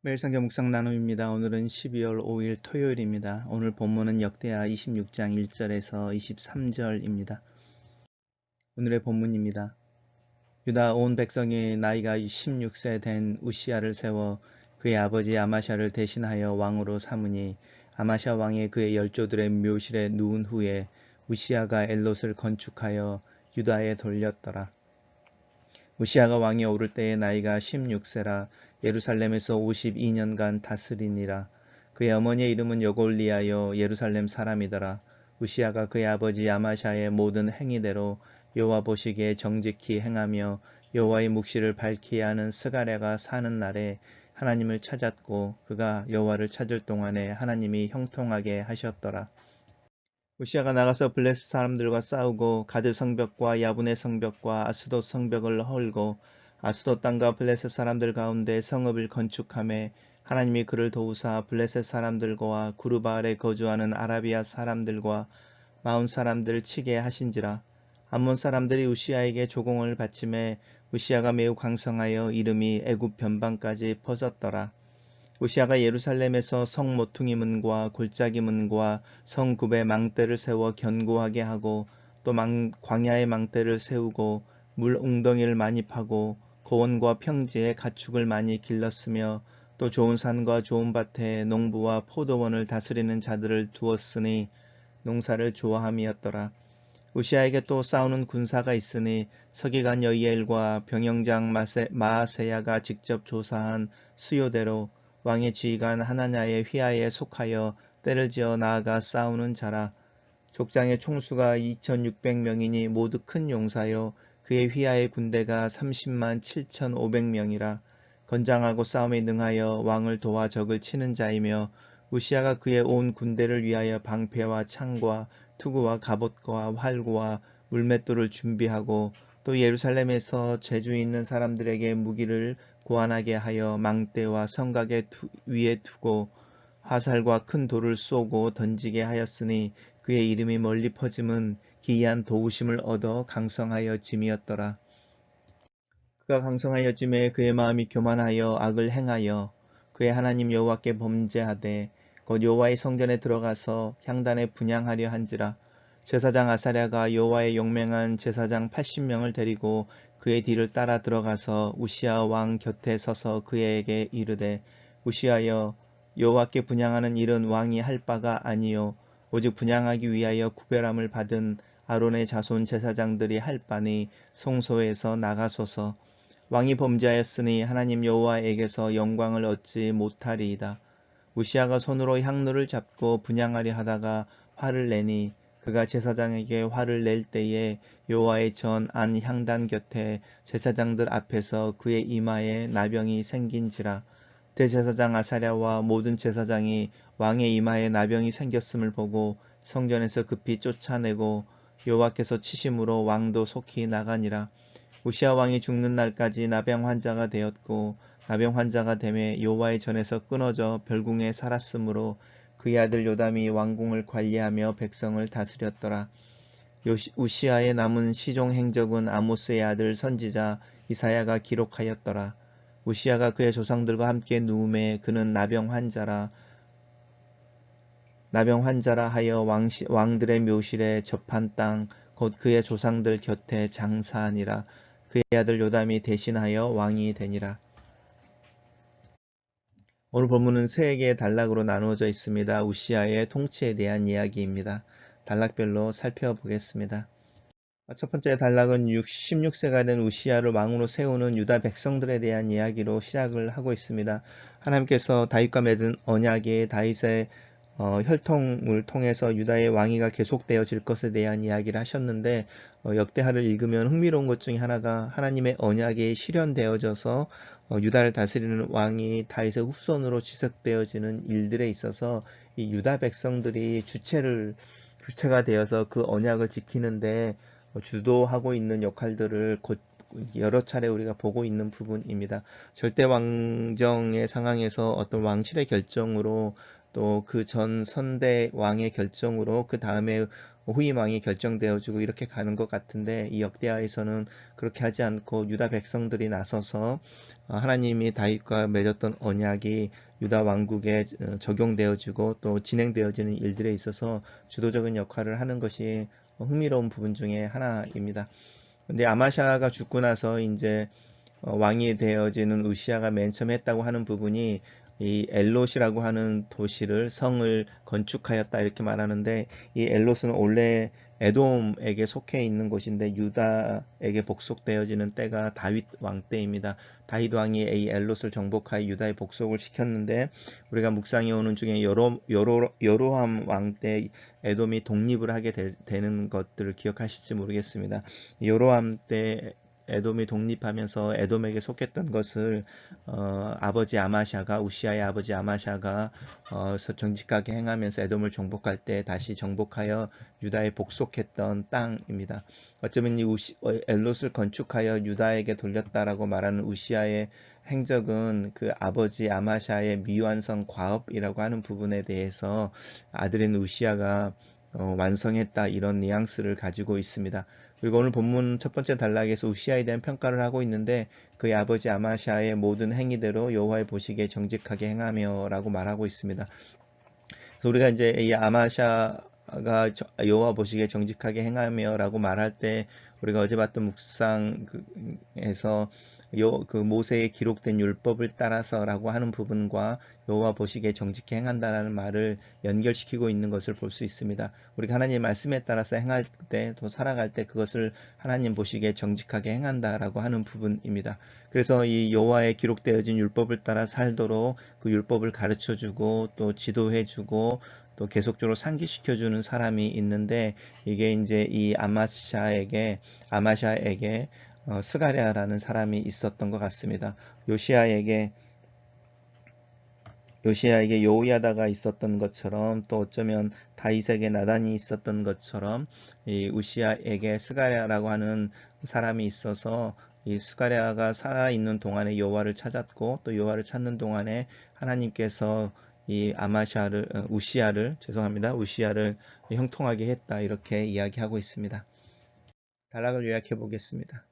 매일 성경 묵상 나눔입니다. 오늘은 12월 5일 토요일입니다. 오늘 본문은 역대하 26장 1절에서 23절입니다. 오늘의 본문입니다. 유다 온 백성이 나이가 16세 된 우시야를 세워 그의 아버지 아마샤를 대신하여 왕으로 삼으니 아마샤 왕이 그의 열조들의 묘실에 누운 후에 우시야가 엘롯을 건축하여 유다에 돌렸더라. 우시야가 왕이 오를 때의 나이가 16세라 예루살렘에서 52년간 다스리니라. 그의 어머니의 이름은 여골리하여 예루살렘 사람이더라. 우시야가 그의 아버지 아마샤의 모든 행위대로 여호와 보시기에 정직히 행하며 여호와의 묵시를 밝히 하는 스가랴가 사는 날에 하나님을 찾았고 그가 여호와를 찾을 동안에 하나님이 형통하게 하셨더라. 우시아가 나가서 블레셋 사람들과 싸우고 가드 성벽과 야분의 성벽과 아스돗 성벽을 헐고 아스돗 땅과 블레셋 사람들 가운데 성읍을 건축하며 하나님이 그를 도우사 블레셋 사람들과 구르바알에 거주하는 아라비아 사람들과 마온 사람들을 치게 하신지라. 암몬 사람들이 우시아에게 조공을 바치매 우시아가 매우 강성하여 이름이 애굽 변방까지 퍼졌더라. 우시아가 예루살렘에서 성 모퉁이 문과 골짜기 문과 성굽의 망대를 세워 견고하게 하고 또 광야의 망대를 세우고 물 웅덩이를 많이 파고 고원과 평지에 가축을 많이 길렀으며 또 좋은 산과 좋은 밭에 농부와 포도원을 다스리는 자들을 두었으니 농사를 좋아함이었더라. 우시아에게 또 싸우는 군사가 있으니 서기관 여이엘과 병영장 마아세야가 직접 조사한 수요대로 왕의 지휘관 하나냐의 휘하에 속하여 때를 지어 나아가 싸우는 자라. 족장의 총수가 2600명이니 모두 큰 용사요 그의 휘하의 군대가 30만 7500명이라. 건장하고 싸움에 능하여 왕을 도와 적을 치는 자이며 우시아가 그의 온 군대를 위하여 방패와 창과 투구와 갑옷과 활구와 물맷돌을 준비하고 또 예루살렘에서 재주 있는 사람들에게 무기를 고안하게 하여 망대와 성곽의 위에 두고 화살과 큰 돌을 쏘고 던지게 하였으니 그의 이름이 멀리 퍼짐은 기이한 도우심을 얻어 강성하여 짐이었더라. 그가 강성하여 짐에 그의 마음이 교만하여 악을 행하여 그의 하나님 여호와께 범죄하되 곧 여호와의 성전에 들어가서 향단에 분향하려 한지라. 제사장 아사랴가 여호와의 용맹한 제사장 80명을 데리고 그의 뒤를 따라 들어가서 우시아 왕 곁에 서서 그에게 이르되 우시아여 여호와께 분향하는 일은 왕이 할 바가 아니요 오직 분향하기 위하여 구별함을 받은 아론의 자손 제사장들이 할 바니 성소에서 나가소서. 왕이 범죄하였으니 하나님 여호와에게서 영광을 얻지 못하리이다. 우시아가 손으로 향로를 잡고 분향하려 하다가 화를 내니 그가 제사장에게 화를 낼 때에 여호와의 전 안 향단 곁에 제사장들 앞에서 그의 이마에 나병이 생긴지라. 대제사장 아사랴와 모든 제사장이 왕의 이마에 나병이 생겼음을 보고 성전에서 급히 쫓아내고 여호와께서 치심으로 왕도 속히 나가니라. 우시아 왕이 죽는 날까지 나병 환자가 되었고 나병 환자가 되매 여호와의 전에서 끊어져 별궁에 살았으므로 그의 아들 요담이 왕궁을 관리하며 백성을 다스렸더라. 우시아의 남은 시종 행적은 아모스의 아들 선지자 이사야가 기록하였더라. 우시아가 그의 조상들과 함께 누움에 그는 나병 환자라 하여 왕들의 묘실에 접한 땅 곧 그의 조상들 곁에 장사하니라. 그의 아들 요담이 대신하여 왕이 되니라. 오늘 본문은 세 개의 단락으로 나누어져 있습니다. 우시아의 통치에 대한 이야기입니다. 단락별로 살펴보겠습니다. 첫 번째 단락은 16세가 된 우시아를 왕으로 세우는 유다 백성들에 대한 이야기로 시작을 하고 있습니다. 하나님께서 다윗과 맺은 언약의 다윗의 혈통을 통해서 유다의 왕위가 계속되어질 것에 대한 이야기를 하셨는데 역대하를 읽으면 흥미로운 것 중에 하나가 하나님의 언약이 실현되어져서 유다를 다스리는 왕이 다윗의 후손으로 지속되어지는 일들에 있어서 이 유다 백성들이 주체가 되어서 그 언약을 지키는데 주도하고 있는 역할들을 여러 차례 우리가 보고 있는 부분입니다. 절대 왕정의 상황에서 어떤 왕실의 결정으로 또 그 전 선대 왕의 결정으로 그 다음에 후임 왕이 결정되어지고 이렇게 가는 것 같은데, 이 역대하에서는 그렇게 하지 않고 유다 백성들이 나서서 하나님이 다윗과 맺었던 언약이 유다 왕국에 적용되어지고 또 진행되어지는 일들에 있어서 주도적인 역할을 하는 것이 흥미로운 부분 중에 하나입니다. 근데 아마샤가 죽고 나서 이제 왕이 되어지는 우시아가 맨 처음 했다고 하는 부분이 이 엘롯이라고 하는 도시를 성을 건축하였다 이렇게 말하는데, 이 엘롯은 원래 에돔에게 속해 있는 곳인데 유다에게 복속되어지는 때가 다윗 왕 때입니다. 다윗 왕이 이 엘롯을 정복하여 유다에 복속을 시켰는데, 우리가 묵상해 오는 중에 여로함 왕 때 에돔이 독립을 하게 되는 것들을 기억하실지 모르겠습니다. 여로함 때 에돔이 독립하면서 에돔에게 속했던 것을 아버지 아마샤가, 우시아의 아버지 아마샤가 정직하게 행하면서 에돔을 정복할 때 다시 정복하여 유다에 복속했던 땅입니다. 어쩌면 이 엘롯을 건축하여 유다에게 돌렸다라고 말하는 우시아의 행적은 그 아버지 아마샤의 미완성 과업이라고 하는 부분에 대해서 아들인 우시아가 완성했다, 이런 뉘앙스를 가지고 있습니다. 그리고 오늘 본문 첫 번째 단락에서 우시아에 대한 평가를 하고 있는데, 그의 아버지 아마샤의 모든 행위대로 여호와의 보시기에 정직하게 행하며 라고 말하고 있습니다. 그래서 우리가 이제 이 아마샤가 여호와 보시기에 정직하게 행하며 라고 말할 때, 우리가 어제 봤던 묵상에서 그 모세에 기록된 율법을 따라서라고 하는 부분과 여호와 보시기에 정직히 행한다라는 말을 연결시키고 있는 것을 볼 수 있습니다. 우리가 하나님의 말씀에 따라서 행할 때, 또 살아갈 때 그것을 하나님 보시기에 정직하게 행한다라고 하는 부분입니다. 그래서 이 여호와에 기록되어진 율법을 따라 살도록 그 율법을 가르쳐주고 또 지도해주고 또 계속적으로 상기시켜주는 사람이 있는데, 이게 이제 이 아마샤에게 스가랴라는 사람이 있었던 것 같습니다. 요시아에게 여호야다가 있었던 것처럼, 또 어쩌면 다윗에게 나단이 있었던 것처럼 이 우시아에게 스가랴라고 하는 사람이 있어서, 이 스가랴가 살아있는 동안에 여호와를 찾았고, 또 여호와를 찾는 동안에 하나님께서 이 우시아를 형통하게 했다, 이렇게 이야기하고 있습니다. 단락을 요약해 보겠습니다.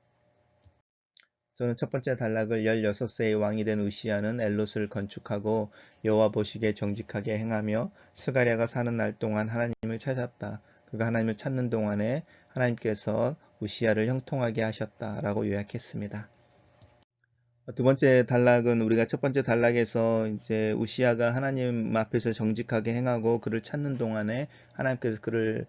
저는 첫 번째 단락을 16세의 왕이 된 우시아는 엘롯을 건축하고 여호와 보시기에 정직하게 행하며 스가랴가 사는 날 동안 하나님을 찾았다. 그가 하나님을 찾는 동안에 하나님께서 우시아를 형통하게 하셨다라고 요약했습니다. 두 번째 단락은 우리가 첫 번째 단락에서 이제 우시아가 하나님 앞에서 정직하게 행하고 그를 찾는 동안에 하나님께서 그를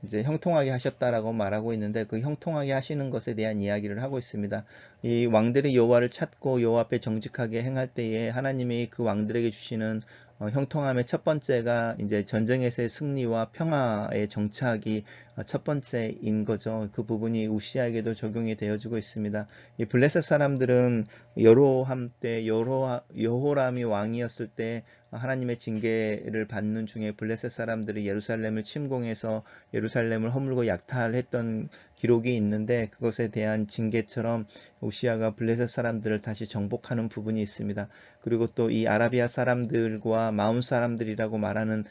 이제 형통하게 하셨다라고 말하고 있는데, 그 형통하게 하시는 것에 대한 이야기를 하고 있습니다. 이 왕들이 여호와를 찾고 여호와 앞에 정직하게 행할 때에 하나님이 그 왕들에게 주시는 형통함의 첫 번째가 이제 전쟁에서의 승리와 평화의 정착이 첫 번째인 거죠. 그 부분이 우시아에게도 적용이 되어지고 있습니다. 이 블레셋 사람들은 여로함 때 여호람이 왕이었을 때 하나님의 징계를 받는 중에 블레셋 사람들이 예루살렘을 침공해서 예루살렘을 허물고 약탈했던 기록이 있는데, 그것에 대한 징계처럼 우시아가 블레셋 사람들을 다시 정복하는 부분이 있습니다. 그리고 또 이 아라비아 사람들과 마온 사람들이라고 말하는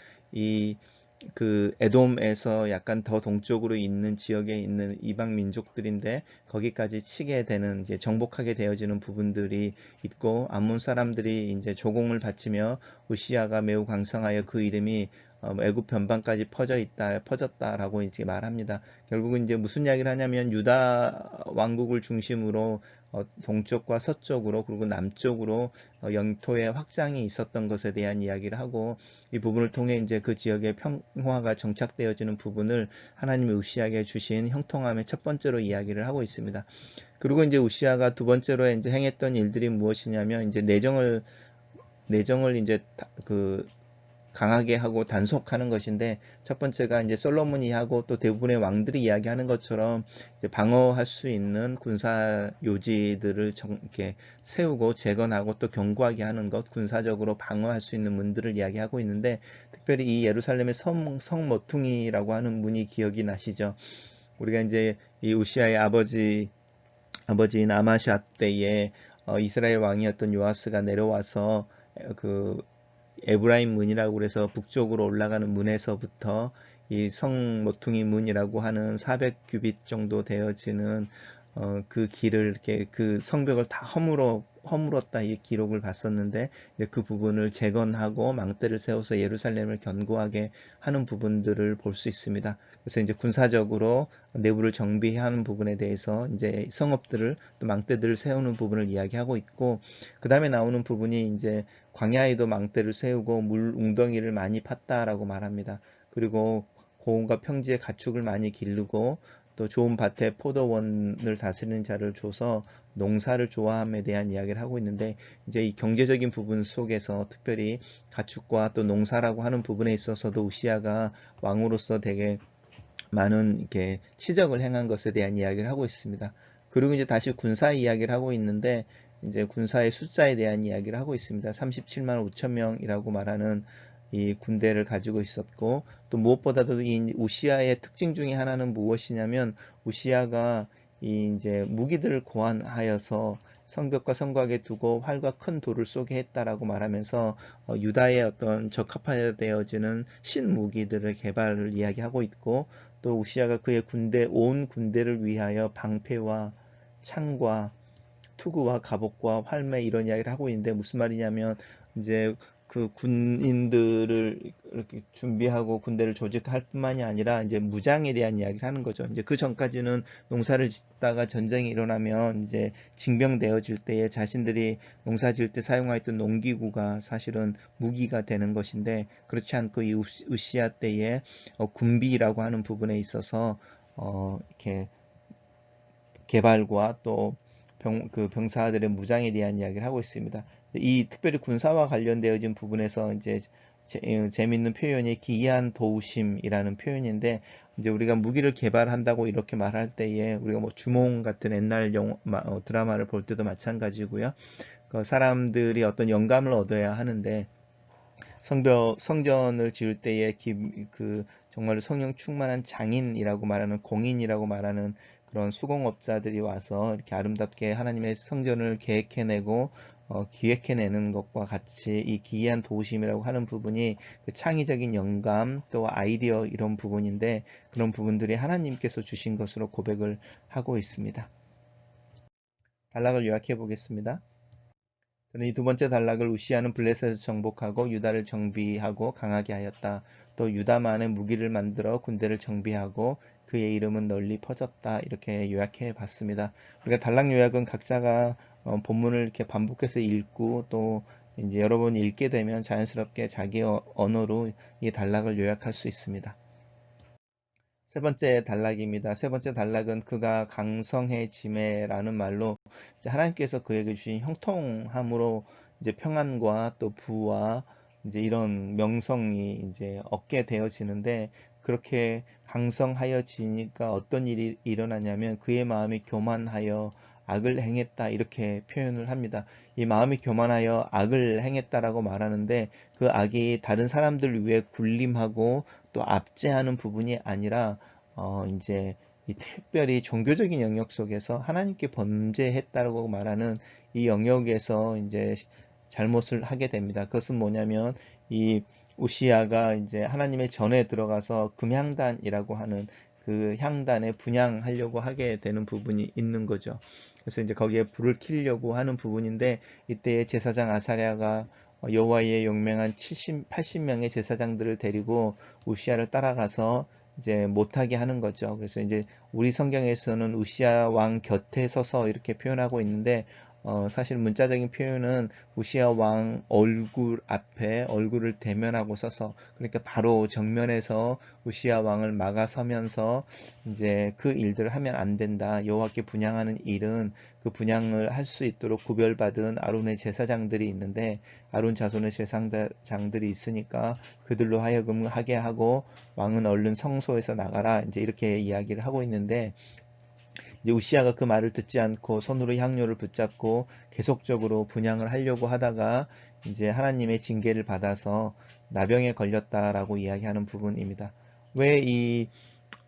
그 에돔에서 약간 더 동쪽으로 있는 지역에 있는 이방 민족들인데, 거기까지 치게 되는, 이제 정복하게 되어지는 부분들이 있고, 암몬 사람들이 이제 조공을 바치며 우시아가 매우 강성하여 그 이름이 애굽 변방까지 퍼졌다라고 이제 말합니다. 결국은 이제 무슨 이야기를 하냐면, 유다 왕국을 중심으로 동쪽과 서쪽으로 그리고 남쪽으로 영토의 확장이 있었던 것에 대한 이야기를 하고, 이 부분을 통해 이제 그 지역의 평화가 정착되어지는 부분을 하나님이 우시아에게 주신 형통함의 첫 번째로 이야기를 하고 있습니다. 그리고 이제 우시아가 두 번째로 이제 행했던 일들이 무엇이냐면, 이제 내정을 이제 강하게 하고 단속하는 것인데, 첫 번째가 이제 솔로몬이 하고 또 대부분의 왕들이 이야기하는 것처럼 이제 방어할 수 있는 군사 요지들을 이렇게 세우고 재건하고 또 견고하게 하는 것, 군사적으로 방어할 수 있는 문들을 이야기하고 있는데, 특별히 이 예루살렘의 성 모퉁이라고 하는 문이 기억이 나시죠? 우리가 이제 이 우시아의 아버지 아버지인 아마샤 때에 이스라엘 왕이었던 요아스가 내려와서 그 에브라임 문이라고 그래서 북쪽으로 올라가는 문에서부터 이 성 모퉁이 문이라고 하는 400규빗 정도 되어지는 그 길을 이렇게 그 성벽을 다 허물었다 이 기록을 봤었는데 그 부분을 재건하고 망대를 세워서 예루살렘을 견고하게 하는 부분들을 볼 수 있습니다. 그래서 이제 군사적으로 내부를 정비하는 부분에 대해서 이제 성읍들을 또 망대들을 세우는 부분을 이야기하고 있고 그 다음에 나오는 부분이 이제 광야에도 망대를 세우고 물 웅덩이를 많이 팠다라고 말합니다. 그리고 고온과 평지에 가축을 많이 기르고 또 좋은 밭에 포도원을 다스리는 자를 줘서 농사를 좋아함에 대한 이야기를 하고 있는데 이제 이 경제적인 부분 속에서 특별히 가축과 또 농사라고 하는 부분에 있어서도 우시아가 왕으로서 되게 많은 이렇게 치적을 행한 것에 대한 이야기를 하고 있습니다. 그리고 이제 다시 군사 이야기를 하고 있는데 이제 군사의 숫자에 대한 이야기를 하고 있습니다. 37만 5천 명이라고 말하는 이 군대를 가지고 있었고 또 무엇보다도 이 우시아의 특징 중에 하나는 무엇이냐면 우시아가 이 이제 무기들을 고안하여서 성벽과 성곽에 두고 활과 큰 돌을 쏘게 했다라고 말하면서 유다의 어떤 적합하여지는 신무기들을 개발을 이야기하고 있고 또 우시아가 그의 온 군대를 위하여 방패와 창과 투구와 갑옷과 활매 이런 이야기를 하고 있는데 무슨 말이냐면 이제 그 군인들을 이렇게 준비하고 군대를 조직할 뿐만이 아니라 이제 무장에 대한 이야기를 하는 거죠. 이제 그 전까지는 농사를 짓다가 전쟁이 일어나면 이제 징병되어질 때에 자신들이 농사 지을 때 사용하였던 농기구가 사실은 무기가 되는 것인데 그렇지 않고 이 우시아 때에 군비라고 하는 부분에 있어서 이렇게 개발과 또 그 병사들의 무장에 대한 이야기를 하고 있습니다. 이 특별히 군사와 관련되어진 부분에서 이제 재밌는 표현이 기이한 도우심이라는 표현인데 이제 우리가 무기를 개발한다고 이렇게 말할 때에 우리가 뭐 주몽 같은 옛날 드라마를 볼 때도 마찬가지고요. 그 사람들이 어떤 영감을 얻어야 하는데 성전을 지을 때에 그 정말 성령 충만한 장인이라고 말하는 공인이라고 말하는 그런 수공업자들이 와서 이렇게 아름답게 하나님의 성전을 계획해내고 기획해내는 것과 같이 이 기이한 도우심이라고 하는 부분이 그 창의적인 영감 또 아이디어 이런 부분인데 그런 부분들이 하나님께서 주신 것으로 고백을 하고 있습니다. 단락을 요약해 보겠습니다. 저는 이 두 번째 단락을 우시아는 블레셋을 정복하고 유다를 정비하고 강하게 하였다. 또 유다만의 무기를 만들어 군대를 정비하고 그의 이름은 널리 퍼졌다. 이렇게 요약해 봤습니다. 우리가 단락 요약은 각자가 본문을 이렇게 반복해서 읽고 또 이제 여러 번 읽게 되면 자연스럽게 자기 언어로 이 단락을 요약할 수 있습니다. 세 번째 단락입니다. 세 번째 단락은 그가 강성해지매라는 말로 이제 하나님께서 그에게 주신 형통함으로 이제 평안과 또 부와 이제 이런 명성이 이제 얻게 되어지는데 그렇게 강성하여지니까 어떤 일이 일어나냐면 그의 마음이 교만하여 악을 행했다 이렇게 표현을 합니다. 이 마음이 교만하여 악을 행했다라고 말하는데 그 악이 다른 사람들 위해 군림하고 또 압제하는 부분이 아니라 이제 이 특별히 종교적인 영역 속에서 하나님께 범죄했다고 말하는 이 영역에서 이제 잘못을 하게 됩니다. 그것은 뭐냐면 이 우시아가 이제 하나님의 전에 들어가서 금향단이라고 하는 그 향단에 분향하려고 하게 되는 부분이 있는 거죠. 그래서 이제 거기에 불을 켜려고 하는 부분인데 이때 제사장 아사랴가 여호와의 용맹한 80명의 제사장들을 데리고 우시아를 따라가서 이제 못하게 하는 거죠. 그래서 이제 우리 성경에서는 우시아 왕 곁에 서서 이렇게 표현하고 있는데 사실 문자적인 표현은 우시아 왕 얼굴 앞에 얼굴을 대면하고 서서 그러니까 바로 정면에서 우시아 왕을 막아서면서 이제 그 일들을 하면 안 된다. 여호와께 분향하는 일은 그 분향을 할 수 있도록 구별받은 아론의 제사장들이 있는데 아론 자손의 제사장들이 있으니까 그들로 하여금 하게 하고 왕은 얼른 성소에서 나가라 이제 이렇게 이야기를 하고 있는데 이제 우시아가 그 말을 듣지 않고 손으로 향료를 붙잡고 계속적으로 분향을 하려고 하다가 이제 하나님의 징계를 받아서 나병에 걸렸다라고 이야기하는 부분입니다. 왜 이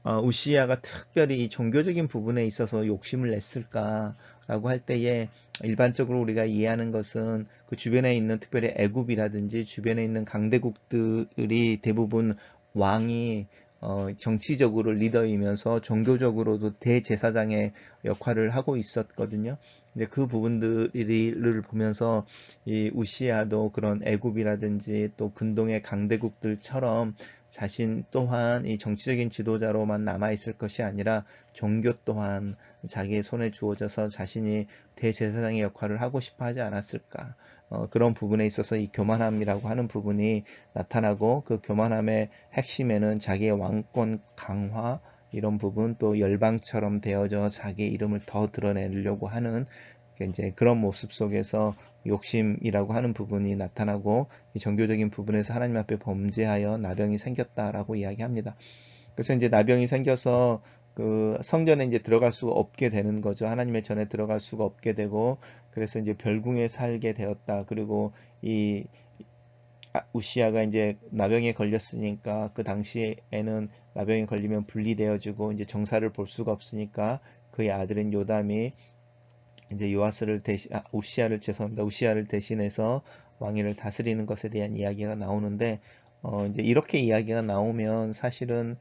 우시야가 특별히 이 종교적인 부분에 있어서 욕심을 냈을까라고 할 때에 일반적으로 우리가 이해하는 것은 그 주변에 있는 특별히 애굽이라든지 주변에 있는 강대국들이 대부분 왕이 정치적으로 리더이면서 종교적으로도 대제사장의 역할을 하고 있었거든요. 근데 그 부분들을 보면서 이 우시야도 그런 애굽이라든지 또 근동의 강대국들처럼 자신 또한 이 정치적인 지도자로만 남아있을 것이 아니라 종교 또한 자기의 손에 주어져서 자신이 대제사장의 역할을 하고 싶어 하지 않았을까. 그런 부분에 있어서 이 교만함이라고 하는 부분이 나타나고 그 교만함의 핵심에는 자기의 왕권 강화 이런 부분 또 열방처럼 되어져 자기 이름을 더 드러내려고 하는 이제 그런 모습 속에서 욕심이라고 하는 부분이 나타나고 이 종교적인 부분에서 하나님 앞에 범죄하여 나병이 생겼다라고 이야기합니다. 그래서 이제 나병이 생겨서 그 성전에 이제 들어갈 수가 없게 되는 거죠. 하나님의 전에 들어갈 수가 없게 되고 그래서 이제 별궁에 살게 되었다. 그리고 이 우시아가 이제 나병에 걸렸으니까 그 당시에는 나병에 걸리면 분리되어지고 이제 정사를 볼 수가 없으니까 그의 아들인 요담이 이제 요아스를 대신 우시아를 대신해서 왕위를 다스리는 것에 대한 이야기가 나오는데 이제 이렇게 이야기가 나오면 사실은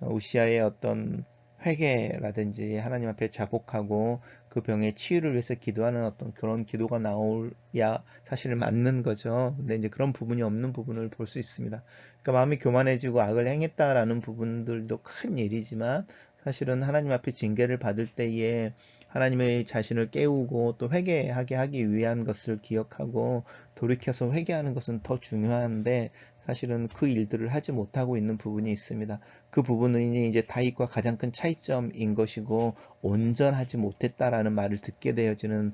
우시아의 어떤 회개라든지 하나님 앞에 자복하고 그 병의 치유를 위해서 기도하는 어떤 그런 기도가 나올야 사실 맞는 거죠. 근데 이제 그런 부분이 없는 부분을 볼 수 있습니다. 그러니까 마음이 교만해지고 악을 행했다라는 부분들도 큰 일이지만 사실은 하나님 앞에 징계를 받을 때에 하나님의 자신을 깨우고 또 회개하게 하기 위한 것을 기억하고 돌이켜서 회개하는 것은 더 중요한데 사실은 그 일들을 하지 못하고 있는 부분이 있습니다. 그 부분은 이제 다윗과 가장 큰 차이점인 것이고 온전하지 못했다라는 말을 듣게 되어지는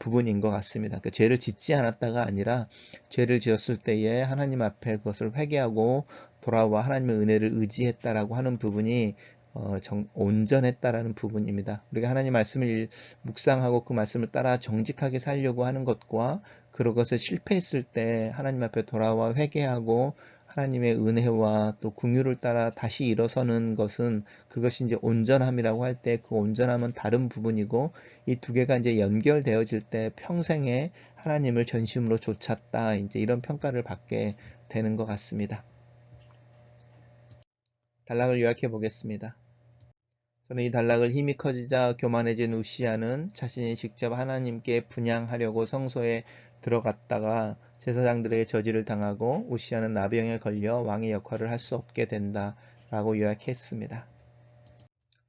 부분인 것 같습니다. 그러니까 죄를 짓지 않았다가 아니라 죄를 지었을 때에 하나님 앞에 그것을 회개하고 돌아와 하나님의 은혜를 의지했다라고 하는 부분이 온전했다라는 부분입니다. 우리가 하나님 말씀을 묵상하고 그 말씀을 따라 정직하게 살려고 하는 것과 그것에 실패했을 때 하나님 앞에 돌아와 회개하고 하나님의 은혜와 또 긍휼을 따라 다시 일어서는 것은 그것이 이제 온전함이라고 할 때 그 온전함은 다른 부분이고 이 두 개가 이제 연결되어질 때 평생에 하나님을 전심으로 좇았다 이제 이런 평가를 받게 되는 것 같습니다. 단락을 요약해 보겠습니다. 저는 이 단락을 힘이 커지자 교만해진 우시아는 자신이 직접 하나님께 분향하려고 성소에 들어갔다가 제사장들에게 저지를 당하고 우시아는 나병에 걸려 왕의 역할을 할 수 없게 된다 라고 요약했습니다.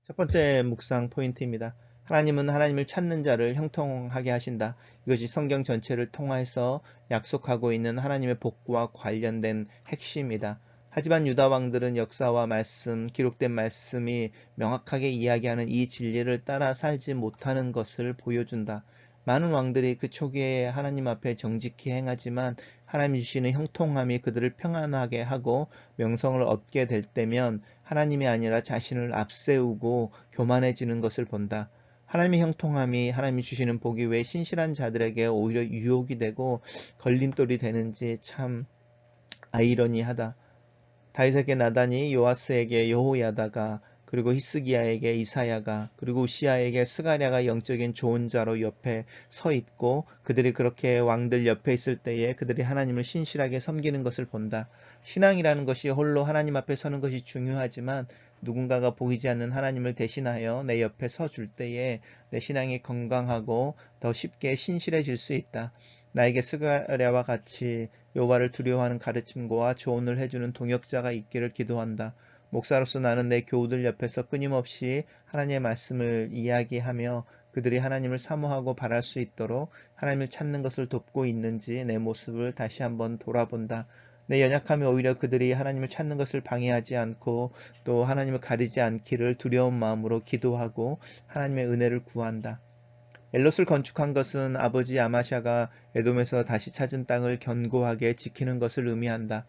첫 번째 묵상 포인트입니다. 하나님은 하나님을 찾는 자를 형통하게 하신다. 이것이 성경 전체를 통해서 약속하고 있는 하나님의 복과 관련된 핵심이다. 하지만 유다 왕들은 역사와 말씀, 기록된 말씀이 명확하게 이야기하는 이 진리를 따라 살지 못하는 것을 보여준다. 많은 왕들이 그 초기에 하나님 앞에 정직히 행하지만 하나님이 주시는 형통함이 그들을 평안하게 하고 명성을 얻게 될 때면 하나님이 아니라 자신을 앞세우고 교만해지는 것을 본다. 하나님의 형통함이 하나님이 주시는 복이 왜 신실한 자들에게 오히려 유혹이 되고 걸림돌이 되는지 참 아이러니하다. 다윗에게 나단이, 요아스에게 여호야다가, 그리고 히스기야에게 이사야가, 그리고 우시야에게 스가랴가 영적인 조언자로 옆에 서 있고 그들이 그렇게 왕들 옆에 있을 때에 그들이 하나님을 신실하게 섬기는 것을 본다. 신앙이라는 것이 홀로 하나님 앞에 서는 것이 중요하지만 누군가가 보이지 않는 하나님을 대신하여 내 옆에 서 줄 때에 내 신앙이 건강하고 더 쉽게 신실해질 수 있다. 나에게 스가랴와 같이 여호와를 두려워하는 가르침과 조언을 해주는 동역자가 있기를 기도한다. 목사로서 나는 내 교우들 옆에서 끊임없이 하나님의 말씀을 이야기하며 그들이 하나님을 사모하고 바랄 수 있도록 하나님을 찾는 것을 돕고 있는지 내 모습을 다시 한번 돌아본다. 내 연약함이 오히려 그들이 하나님을 찾는 것을 방해하지 않고 또 하나님을 가리지 않기를 두려운 마음으로 기도하고 하나님의 은혜를 구한다. 엘롯을 건축한 것은 아버지 아마샤가 에돔에서 다시 찾은 땅을 견고하게 지키는 것을 의미한다.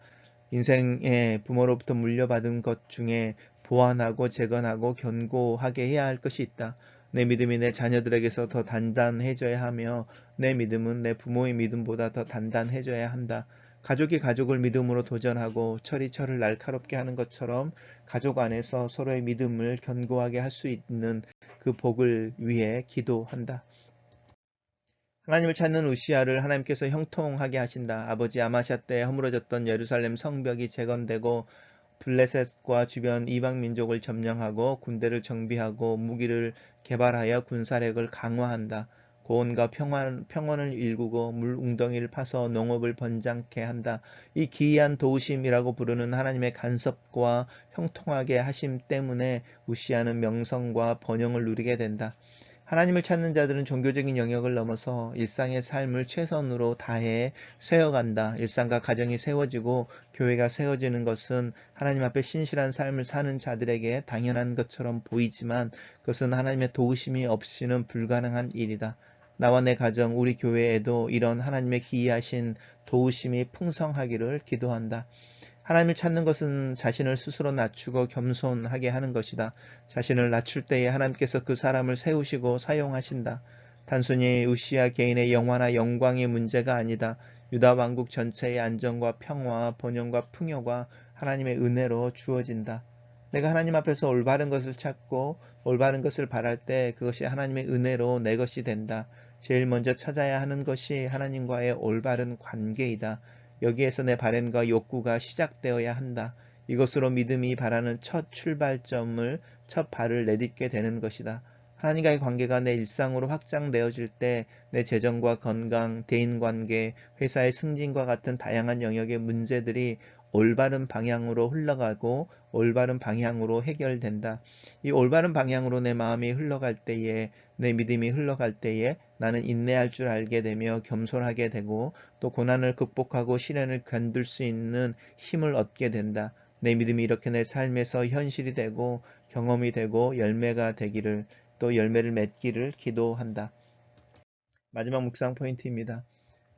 인생의 부모로부터 물려받은 것 중에 보완하고 재건하고 견고하게 해야 할 것이 있다. 내 믿음이 내 자녀들에게서 더 단단해져야 하며 내 믿음은 내 부모의 믿음보다 더 단단해져야 한다. 가족이 가족을 믿음으로 도전하고 철이 철을 날카롭게 하는 것처럼 가족 안에서 서로의 믿음을 견고하게 할 수 있는 그 복을 위해 기도한다. 하나님을 찾는 우시아를 하나님께서 형통하게 하신다. 아버지 아마샤 때 허물어졌던 예루살렘 성벽이 재건되고 블레셋과 주변 이방 민족을 점령하고 군대를 정비하고 무기를 개발하여 군사력을 강화한다. 고온과 평원을 일구고 물 웅덩이를 파서 농업을 번창케 한다. 이 기이한 도우심이라고 부르는 하나님의 간섭과 형통하게 하심 때문에 우시아는 명성과 번영을 누리게 된다. 하나님을 찾는 자들은 종교적인 영역을 넘어서 일상의 삶을 최선으로 다해 세워간다. 일상과 가정이 세워지고 교회가 세워지는 것은 하나님 앞에 신실한 삶을 사는 자들에게 당연한 것처럼 보이지만 그것은 하나님의 도우심이 없이는 불가능한 일이다. 나와 내 가정, 우리 교회에도 이런 하나님의 기이하신 도우심이 풍성하기를 기도한다. 하나님을 찾는 것은 자신을 스스로 낮추고 겸손하게 하는 것이다. 자신을 낮출 때에 하나님께서 그 사람을 세우시고 사용하신다. 단순히 우시아 개인의 영화나 영광의 문제가 아니다. 유다 왕국 전체의 안정과 평화, 번영과 풍요가 하나님의 은혜로 주어진다. 내가 하나님 앞에서 올바른 것을 찾고 올바른 것을 바랄 때 그것이 하나님의 은혜로 내 것이 된다. 제일 먼저 찾아야 하는 것이 하나님과의 올바른 관계이다. 여기에서 내 바램과 욕구가 시작되어야 한다. 이것으로 믿음이 바라는 첫 출발점을, 첫 발을 내딛게 되는 것이다. 하나님과의 관계가 내 일상으로 확장되어질 때 내 재정과 건강, 대인관계, 회사의 승진과 같은 다양한 영역의 문제들이 올바른 방향으로 흘러가고 올바른 방향으로 해결된다. 이 올바른 방향으로 내 마음이 흘러갈 때에, 내 믿음이 흘러갈 때에 나는 인내할 줄 알게 되며 겸손하게 되고 또 고난을 극복하고 시련을 견딜 수 있는 힘을 얻게 된다. 내 믿음이 이렇게 내 삶에서 현실이 되고 경험이 되고 열매가 되기를, 또 열매를 맺기를 기도한다. 마지막 묵상 포인트입니다.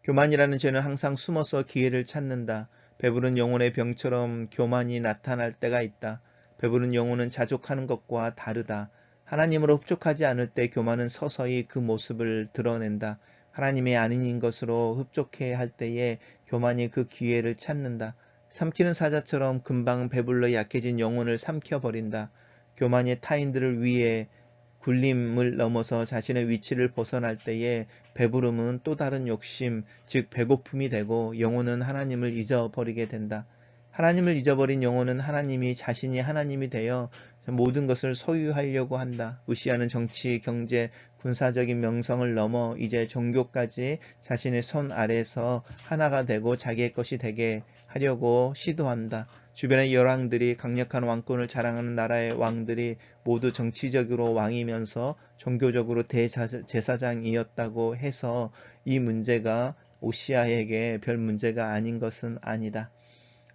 교만이라는 죄는 항상 숨어서 기회를 찾는다. 배부른 영혼의 병처럼 교만이 나타날 때가 있다. 배부른 영혼은 자족하는 것과 다르다. 하나님으로 흡족하지 않을 때 교만은 서서히 그 모습을 드러낸다. 하나님의 아닌 것으로 흡족해 할 때에 교만이 그 기회를 찾는다. 삼키는 사자처럼 금방 배불러 약해진 영혼을 삼켜버린다. 교만이 타인들을 위해 굴림을 넘어서 자신의 위치를 벗어날 때에 배부름은 또 다른 욕심, 즉 배고픔이 되고 영혼은 하나님을 잊어버리게 된다. 하나님을 잊어버린 영혼은 하나님이 자신이 하나님이 되어 모든 것을 소유하려고 한다. 우시아는 정치, 경제, 군사적인 명성을 넘어 이제 종교까지 자신의 손 아래서 하나가 되고 자기의 것이 되게 하려고 시도한다. 주변의 열왕들이, 강력한 왕권을 자랑하는 나라의 왕들이 모두 정치적으로 왕이면서 종교적으로 대제사장이었다고 해서 이 문제가 오시아에게 별 문제가 아닌 것은 아니다.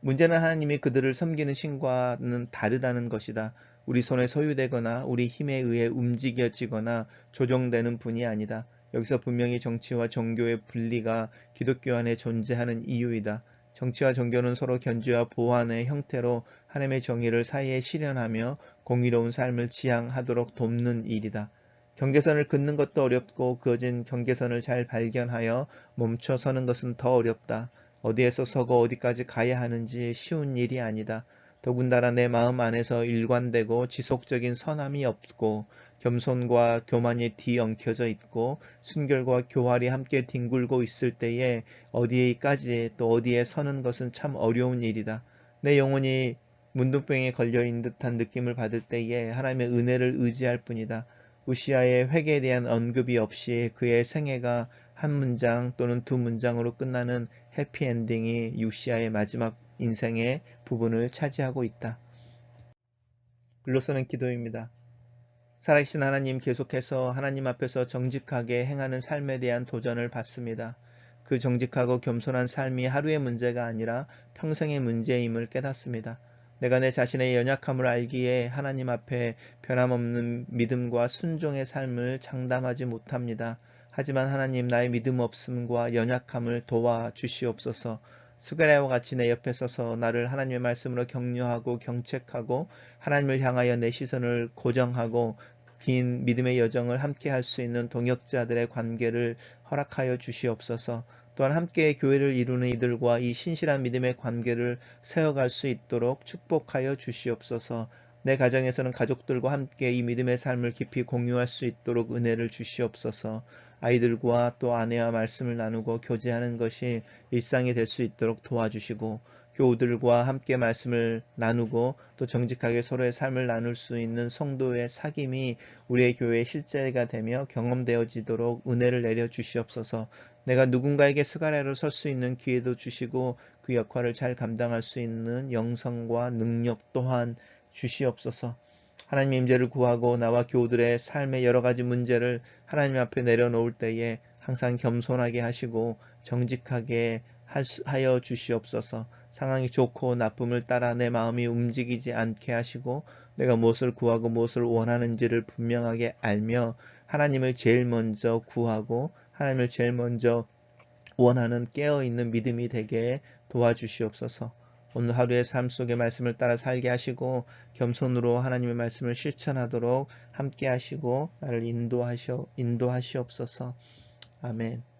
문제는 하나님이 그들을 섬기는 신과는 다르다는 것이다. 우리 손에 소유되거나 우리 힘에 의해 움직여지거나 조종되는 분이 아니다. 여기서 분명히 정치와 종교의 분리가 기독교 안에 존재하는 이유이다. 정치와 종교는 서로 견주와 보완의 형태로 하나님의 정의를 사이에 실현하며 공의로운 삶을 지향하도록 돕는 일이다. 경계선을 긋는 것도 어렵고 그어진 경계선을 잘 발견하여 멈춰서는 것은 더 어렵다. 어디에서 서고 어디까지 가야 하는지 쉬운 일이 아니다. 더군다나 내 마음 안에서 일관되고 지속적인 선함이 없고 겸손과 교만이 뒤엉켜져 있고 순결과 교활이 함께 뒹굴고 있을 때에 어디에까지 또 어디에 서는 것은 참 어려운 일이다. 내 영혼이 문둥병에 걸려있는 듯한 느낌을 받을 때에 하나님의 은혜를 의지할 뿐이다. 우시아의 회개에 대한 언급이 없이 그의 생애가 한 문장 또는 두 문장으로 끝나는 해피엔딩이 우시아의 마지막 인생의 부분을 차지하고 있다. 글로서는 기도입니다. 살아계신 하나님, 계속해서 하나님 앞에서 정직하게 행하는 삶에 대한 도전을 받습니다. 그 정직하고 겸손한 삶이 하루의 문제가 아니라 평생의 문제임을 깨닫습니다. 내가 내 자신의 연약함을 알기에 하나님 앞에 변함없는 믿음과 순종의 삶을 장담하지 못합니다. 하지만 하나님, 나의 믿음 없음과 연약함을 도와주시옵소서. 스가랴와 같이 내 옆에 서서 나를 하나님의 말씀으로 격려하고 경책하고 하나님을 향하여 내 시선을 고정하고 긴 믿음의 여정을 함께 할 수 있는 동역자들의 관계를 허락하여 주시옵소서. 또한 함께 교회를 이루는 이들과 이 신실한 믿음의 관계를 세워갈 수 있도록 축복하여 주시옵소서. 내 가정에서는 가족들과 함께 이 믿음의 삶을 깊이 공유할 수 있도록 은혜를 주시옵소서. 아이들과 또 아내와 말씀을 나누고 교제하는 것이 일상이 될 수 있도록 도와주시고, 교우들과 함께 말씀을 나누고 또 정직하게 서로의 삶을 나눌 수 있는 성도의 사귐이 우리의 교회의 실제가 되며 경험되어지도록 은혜를 내려 주시옵소서. 내가 누군가에게 스가랴로 설 수 있는 기회도 주시고 그 역할을 잘 감당할 수 있는 영성과 능력 또한 주시옵소서. 하나님의 임재를 구하고 나와 교우들의 삶의 여러 가지 문제를 하나님 앞에 내려놓을 때에 항상 겸손하게 하시고 정직하게 하여 주시옵소서. 상황이 좋고 나쁨을 따라 내 마음이 움직이지 않게 하시고 내가 무엇을 구하고 무엇을 원하는지를 분명하게 알며 하나님을 제일 먼저 구하고 하나님을 제일 먼저 원하는 깨어있는 믿음이 되게 도와주시옵소서. 오늘 하루의 삶 속의 말씀을 따라 살게 하시고 겸손으로 하나님의 말씀을 실천하도록 함께 하시고 나를 인도하시옵소서. 아멘.